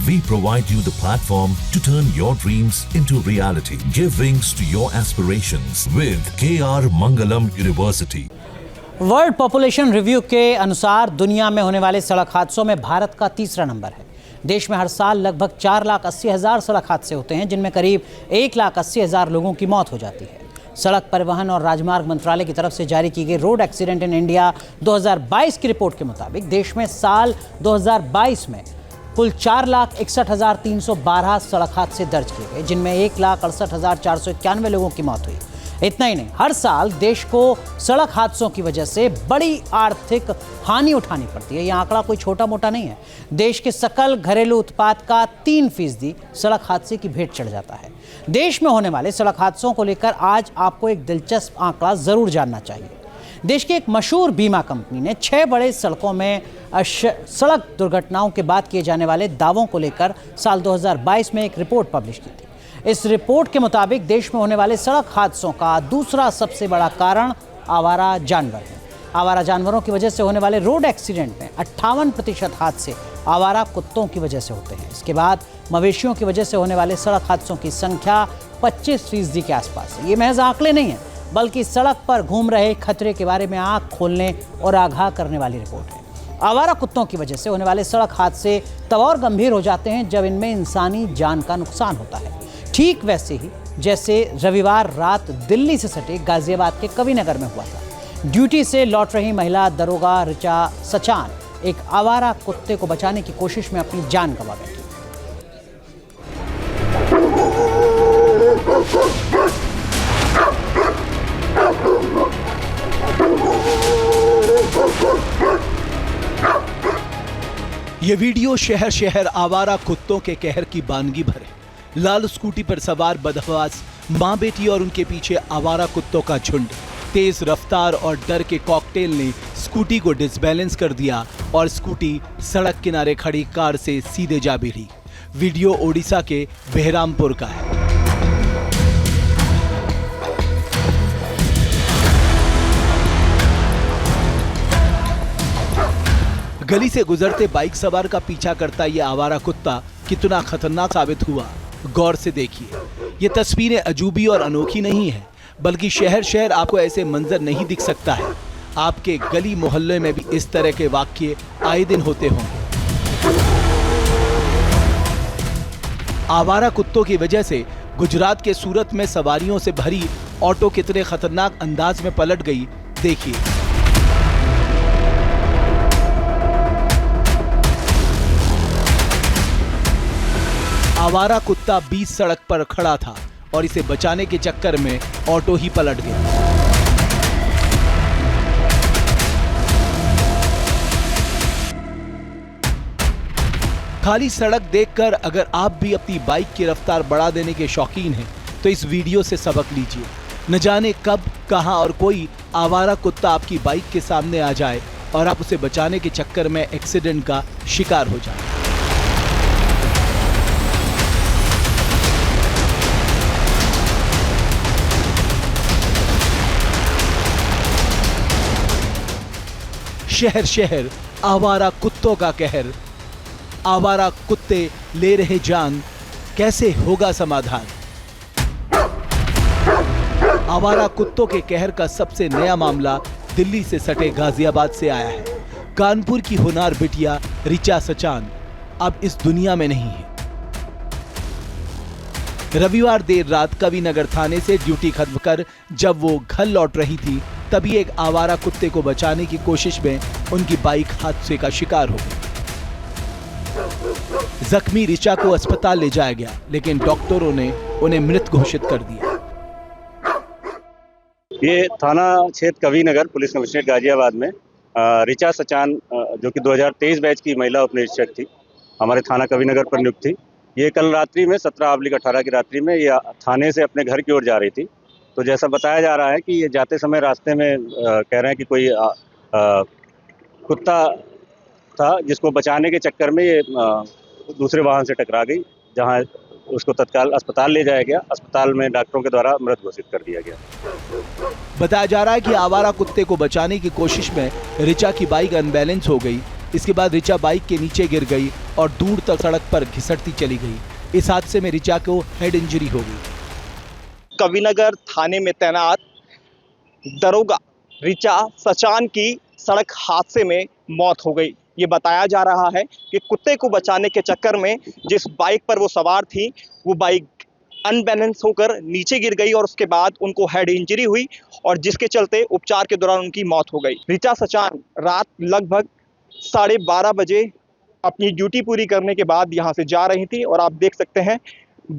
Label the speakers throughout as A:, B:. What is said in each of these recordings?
A: We provide you the platform to turn your dreams into reality. Give wings to your aspirations with KR Mangalam University.
B: World population review के अनुसार दुनिया में होने वाले सड़क हादसों में भारत का तीसरा नंबर है। देश में हर साल लगभग 4,80,000 सड़क हादसे होते हैं, जिनमें करीब 1,80,000 लोगों की मौत हो जाती है। सड़क परिवहन और राजमार्ग मंत्रालय की तरफ से जारी की गई रोड एक्सीडेंट इन इंडिया 2022 की रिपोर्ट के मुताबिक देश में साल 2022 में कुल 4,61,312 सड़क हादसे दर्ज किए गए, जिनमें 1,68,491 लोगों की मौत हुई। इतना ही नहीं, हर साल देश को सड़क हादसों की वजह से बड़ी आर्थिक हानि उठानी पड़ती है। यह आंकड़ा कोई छोटा मोटा नहीं है। देश के सकल घरेलू उत्पाद का 3% सड़क हादसे की भेंट चढ़ जाता है। देश में होने वाले सड़क हादसों को लेकर आज आपको एक दिलचस्प आंकड़ा जरूर जानना चाहिए। देश की एक मशहूर बीमा कंपनी ने 6 बड़े सड़कों में सड़क दुर्घटनाओं के बाद किए जाने वाले दावों को लेकर साल 2022 में एक रिपोर्ट पब्लिश की थी। इस रिपोर्ट के मुताबिक देश में होने वाले सड़क हादसों का दूसरा सबसे बड़ा कारण आवारा जानवर है। आवारा जानवरों की वजह से होने वाले रोड एक्सीडेंट में 58% हादसे आवारा कुत्तों की वजह से होते हैं। इसके बाद मवेशियों की वजह से होने वाले सड़क हादसों की संख्या 25% के आसपास है। ये महज आंकड़े नहीं हैं, बल्कि सड़क पर घूम रहे खतरे के बारे में आंख खोलने और आगाह करने वाली रिपोर्ट है। आवारा कुत्तों की वजह से होने वाले सड़क हादसे तब और गंभीर हो जाते हैं जब इनमें इंसानी जान का नुकसान होता है। ठीक वैसे ही जैसे रविवार रात दिल्ली से सटे गाजियाबाद के कविनगर में हुआ था। ड्यूटी से लौट रही महिला दरोगा ऋचा सचान एक आवारा कुत्ते को बचाने की कोशिश में अपनी जान गंवा बैठी।
C: ये वीडियो शहर शहर आवारा कुत्तों के कहर की बानगी भर है। लाल स्कूटी पर सवार बदहवास माँ बेटी और उनके पीछे आवारा कुत्तों का झुंड। तेज रफ्तार और डर के कॉकटेल ने स्कूटी को डिसबैलेंस कर दिया और स्कूटी सड़क किनारे खड़ी कार से सीधे जा भिड़ी। वीडियो ओडिशा के बेहरामपुर का है। गली से गुजरते बाइक सवार का पीछा करता ये आवारा कुत्ता कितना खतरनाक साबित हुआ, गौर से देखिए। ये तस्वीरें अजूबी और अनोखी नहीं है, बल्कि शहर शहर आपको ऐसे मंजर नहीं दिख सकता है। आपके गली मोहल्ले में भी इस तरह के वाकये आए दिन होते होंगे। आवारा कुत्तों की वजह से गुजरात के सूरत में सवारियों से भरी ऑटो कितने खतरनाक अंदाज में पलट गई, देखिए। आवारा कुत्ता बीच सड़क पर खड़ा था और इसे बचाने के चक्कर में ऑटो ही पलट गया। खाली सड़क देखकर अगर आप भी अपनी बाइक की रफ्तार बढ़ा देने के शौकीन हैं, तो इस वीडियो से सबक लीजिए। न जाने कब, कहां और कोई आवारा कुत्ता आपकी बाइक के सामने आ जाए और आप उसे बचाने के चक्कर में एक्सीडेंट का शिकार हो जाए। शहर शहर आवारा कुत्तों का कहर। आवारा कुत्ते ले रहे जान, कैसे होगा समाधान? आवारा कुत्तों के कहर का सबसे नया मामला दिल्ली से सटे गाजियाबाद से आया है। कानपुर की होनार बिटिया ऋचा सचान अब इस दुनिया में नहीं है। रविवार देर रात कविनगर थाने से ड्यूटी खत्म कर जब वो घर लौट रही थी, तभी एक आवारा कुत्ते को बचाने की कोशिश में उनकी बाइक हादसे का शिकार हो गई। जख्मी ऋचा को अस्पताल ले जाया गया, लेकिन डॉक्टरों ने उन्हें मृत घोषित कर दिया।
D: ये थाना क्षेत्र कविनगर पुलिस कमिश्नरेट गाजियाबाद में ऋचा सचान जो कि 2023 बैच की महिला उपनिरीक्षक थी, हमारे थाना कविनगर पर नियुक्त थी। ये कल रात्रि में 17/18 की रात्रि में ये थाने से अपने घर की ओर जा रही थी। तो जैसा बताया जा रहा है कि ये जाते समय रास्ते में कह रहे हैं कि कोई कुत्ता था, जिसको बचाने के चक्कर में ये दूसरे वाहन से टकरा गई, जहां उसको तत्काल अस्पताल ले जाया गया। अस्पताल में डॉक्टरों के द्वारा मृत घोषित कर दिया गया।
C: बताया जा रहा है कि आवारा कुत्ते को बचाने की कोशिश में ऋचा की बाइक अनबैलेंस हो गई इसके बाद रिचा बाइक के नीचे गिर गई और दूर तक सड़क पर घिसटती चली गई। इस हादसे में रिचा को हेड इंजरी हो गई।
E: कविनगर थाने में तैनात दरोगा रिचा सचान की सड़क हादसे में मौत हो गई। ये बताया जा रहा है कि कुत्ते को बचाने के चक्कर में जिस बाइक पर वो सवार थी वो बाइक अनबैलेंस होकर नीचे गिर गई और उसके बाद उनको हेड इंजरी हुई और जिसके चलते उपचार के दौरान उनकी मौत हो गई। रिचा सचान रात लगभग 12:30 बजे अपनी ड्यूटी पूरी करने के बाद यहाँ से जा रही थी और आप देख सकते हैं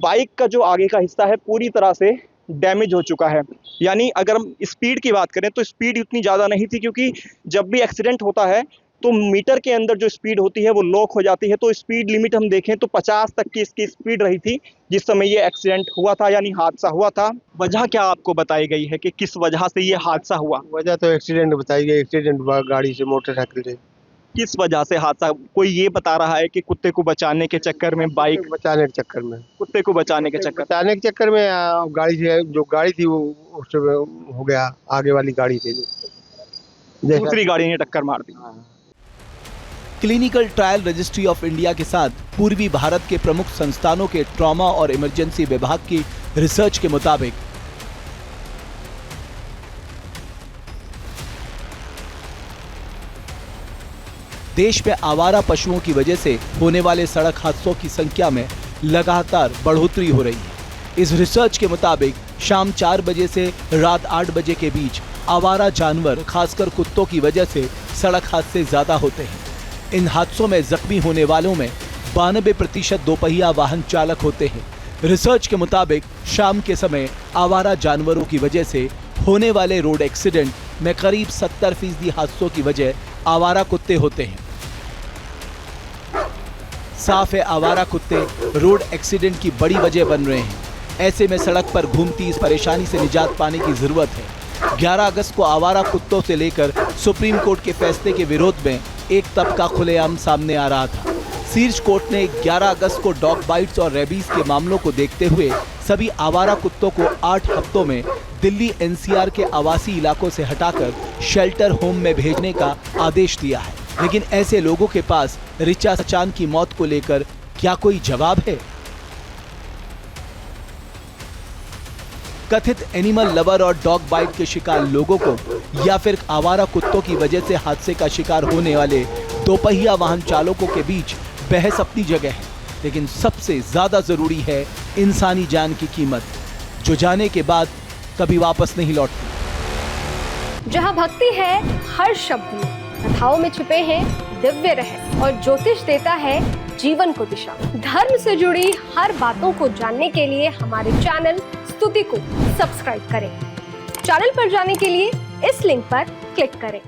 E: बाइक का जो आगे का हिस्सा है पूरी तरह से डैमेज हो चुका है। यानी अगर हम स्पीड की बात करें तो स्पीड उतनी ज़्यादा नहीं थी, क्योंकि जब भी एक्सीडेंट होता है तो मीटर के अंदर जो स्पीड होती है वो लॉक हो जाती है। तो स्पीड लिमिट हम देखें तो 50 तक की इसकी स्पीड रही थी जिस समय ये एक्सीडेंट हुआ था, यानी हादसा हुआ था। वजह क्या आपको बताई गई है कि किस वजह से ये हादसा हुआ?
F: वजह तो एक्सीडेंट बताई गई, एक्सीडेंट हुआ गाड़ी से, मोटरसाइकिल से।
E: किस वजह से हादसा? कोई ये बता रहा है कि कुत्ते को बचाने के चक्कर में बाइक
F: बचाने के चक्कर में,
E: कुत्ते को बचाने के चक्कर
F: में गाड़ी से, जो गाड़ी थी वो उससे हो गया, आगे वाली गाड़ी से
E: दूसरी गाड़ी ने टक्कर मार दी।
C: Clinical trial registry of India के साथ पूर्वी भारत के प्रमुख संस्थानों के ट्रॉमा और इमरजेंसी विभाग की रिसर्च के मुताबिक देश में आवारा पशुओं की वजह से होने वाले सड़क हादसों की संख्या में लगातार बढ़ोतरी हो रही है। इस रिसर्च के मुताबिक शाम 4 बजे से रात 8 बजे के बीच आवारा जानवर, खासकर कुत्तों की वजह से सड़क हादसे ज्यादा होते हैं। इन हादसों में जख्मी होने वालों में 92% दोपहिया वाहन चालक होते हैं। रिसर्च के मुताबिक शाम के समय आवारा जानवरों की वजह से होने वाले रोड एक्सीडेंट में करीब 70% हादसों की वजह आवारा कुत्ते होते हैं। साफ है, आवारा कुत्ते रोड एक्सीडेंट की बड़ी वजह बन रहे हैं। ऐसे में सड़क पर घूमती इस परेशानी से निजात पाने की जरूरत है। 11 अगस्त को आवारा कुत्तों से लेकर सुप्रीम कोर्ट के फैसले के विरोध में एक तबका खुलेआम सामने आ रहा था। शीर्ष कोर्ट ने 11 अगस्त को डॉग बाइट्स और रेबीज के मामलों को देखते हुए सभी आवारा कुत्तों को 8 हफ्तों में दिल्ली एनसीआर के आवासीय इलाकों से हटाकर शेल्टर होम में भेजने का आदेश दिया है। लेकिन ऐसे लोगों के पास रिचा सचान की मौत को लेकर क्या कोई जवाब है? कथित एनिमल लवर और डॉग बाइट के शिकार लोगों को या फिर आवारा कुत्तों की वजह से हादसे का शिकार होने वाले दोपहिया वाहन चालकों के बीच बहस अपनी जगह है, लेकिन सबसे ज्यादा जरूरी है इंसानी जान की कीमत, जो जाने के बाद कभी वापस नहीं लौटती।
G: जहाँ भक्ति है हर शब्द में, कथाओं में छुपे हैं दिव्य रहस्य और ज्योतिष देता है जीवन को दिशा। धर्म से जुड़ी हर बातों को जानने के लिए हमारे चैनल स्तुति को सब्सक्राइब करें। चैनल पर जाने के लिए इस लिंक पर क्लिक करें।